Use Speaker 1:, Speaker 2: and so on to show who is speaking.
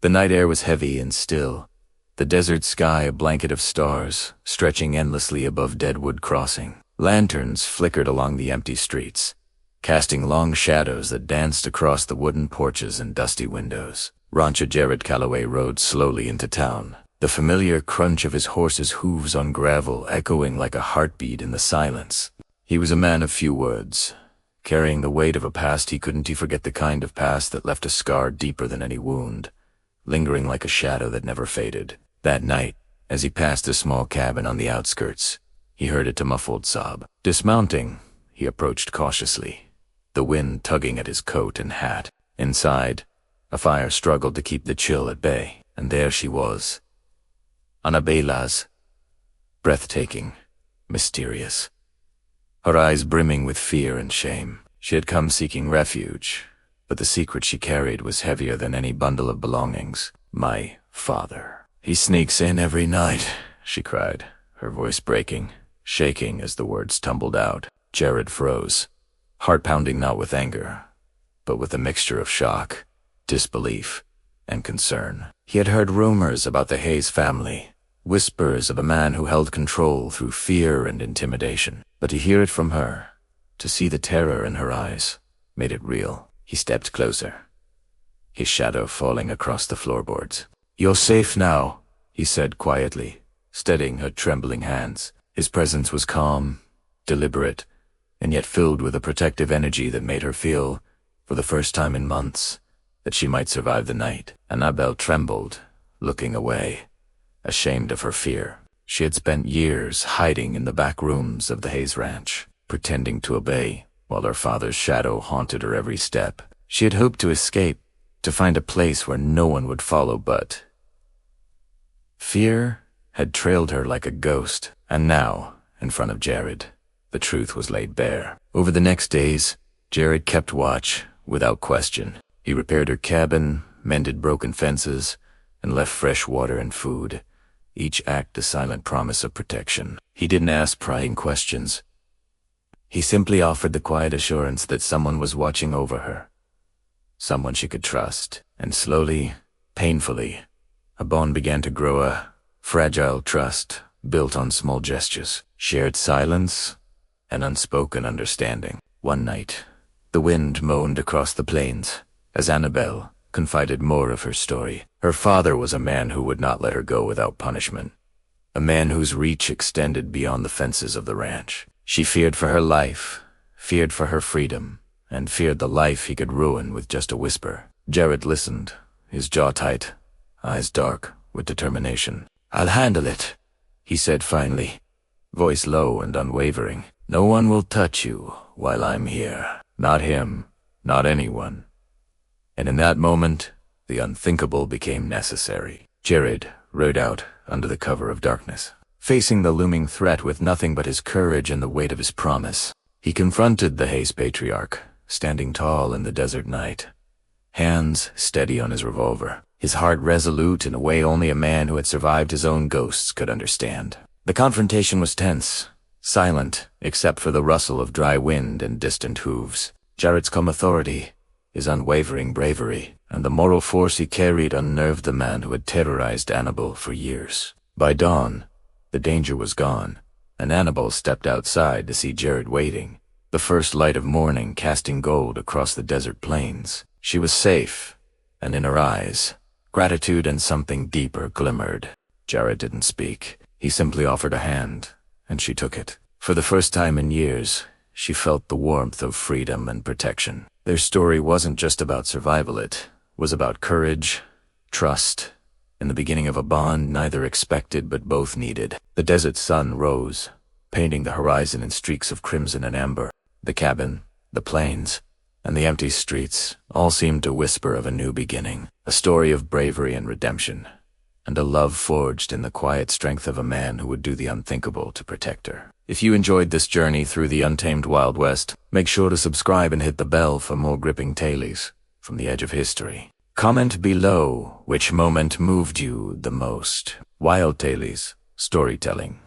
Speaker 1: The night air was heavy and still, the desert sky a blanket of stars, stretching endlessly above Deadwood Crossing. Lanterns flickered along the empty streets, casting long shadows that danced across the wooden porches and dusty windows. Rancher Jared Calloway rode slowly into town, the familiar crunch of his horse's hooves on gravel echoing like a heartbeat in the silence. He was a man of few words, carrying the weight of a past he couldn't forget, the kind of past that left a scar deeper than any wound, lingering like a shadow that never faded. That night, as he passed a small cabin on the outskirts, he heard a muffled sob. Dismounting, he approached cautiously, the wind tugging at his coat and hat. Inside, a fire struggled to keep the chill at bay, and there she was, Annabella's, breathtaking, mysterious, her eyes brimming with fear and shame. She had come seeking refuge, but the secret she carried was heavier than any bundle of belongings. My father. He sneaks in every night, she cried, her voice breaking, shaking as the words tumbled out. Jared froze, heart pounding not with anger, but with a mixture of shock, disbelief, and concern. He had heard rumors about the Hayes family, whispers of a man who held control through fear and intimidation. But to hear it from her, to see the terror in her eyes, made it real. He stepped closer, his shadow falling across the floorboards. "You're safe now," he said quietly, steadying her trembling hands. His presence was calm, deliberate, and yet filled with a protective energy that made her feel, for the first time in months, that she might survive the night. Annabelle trembled, looking away, ashamed of her fear. She had spent years hiding in the back rooms of the Hayes Ranch, pretending to obey, while her father's shadow haunted her every step. She had hoped to escape, to find a place where no one would follow, but fear had trailed her like a ghost. And now, in front of Jared, the truth was laid bare. Over the next days, Jared kept watch, without question. He repaired her cabin, mended broken fences, and left fresh water and food, each act a silent promise of protection. He didn't ask prying questions. He simply offered the quiet assurance that someone was watching over her, someone she could trust. And slowly, painfully, a bond began to grow, a fragile trust built on small gestures, shared silence, and unspoken understanding. One night, the wind moaned across the plains as Annabelle confided more of her story. Her father was a man who would not let her go without punishment, a man whose reach extended beyond the fences of the ranch. She feared for her life, feared for her freedom, and feared the life he could ruin with just a whisper. Jared listened, his jaw tight, eyes dark with determination. "I'll handle it," he said finally, voice low and unwavering. "No one will touch you while I'm here. Not him, not anyone." And in that moment, the unthinkable became necessary. Jared rode out under the cover of darkness, facing the looming threat with nothing but his courage and the weight of his promise. He confronted the Hayes patriarch, standing tall in the desert night, hands steady on his revolver, his heart resolute in a way only a man who had survived his own ghosts could understand. The confrontation was tense, silent except for the rustle of dry wind and distant hooves. Jared's calm authority, his unwavering bravery, and the moral force he carried unnerved the man who had terrorized Annabelle for years. By dawn, the danger was gone, and Annabelle stepped outside to see Jared waiting, the first light of morning casting gold across the desert plains. She was safe, and in her eyes, gratitude and something deeper glimmered. Jared didn't speak. He simply offered a hand, and she took it. For the first time in years, she felt the warmth of freedom and protection. Their story wasn't just about survival, it was about courage, trust, and the beginning of a bond neither expected but both needed. The desert sun rose, painting the horizon in streaks of crimson and amber. The cabin, the plains, and the empty streets all seemed to whisper of a new beginning, a story of bravery and redemption, and a love forged in the quiet strength of a man who would do the unthinkable to protect her. If you enjoyed this journey through the untamed Wild West, make sure to subscribe and hit the bell for more gripping tales from the edge of history. Comment below which moment moved you the most. Wild Tales Storytelling.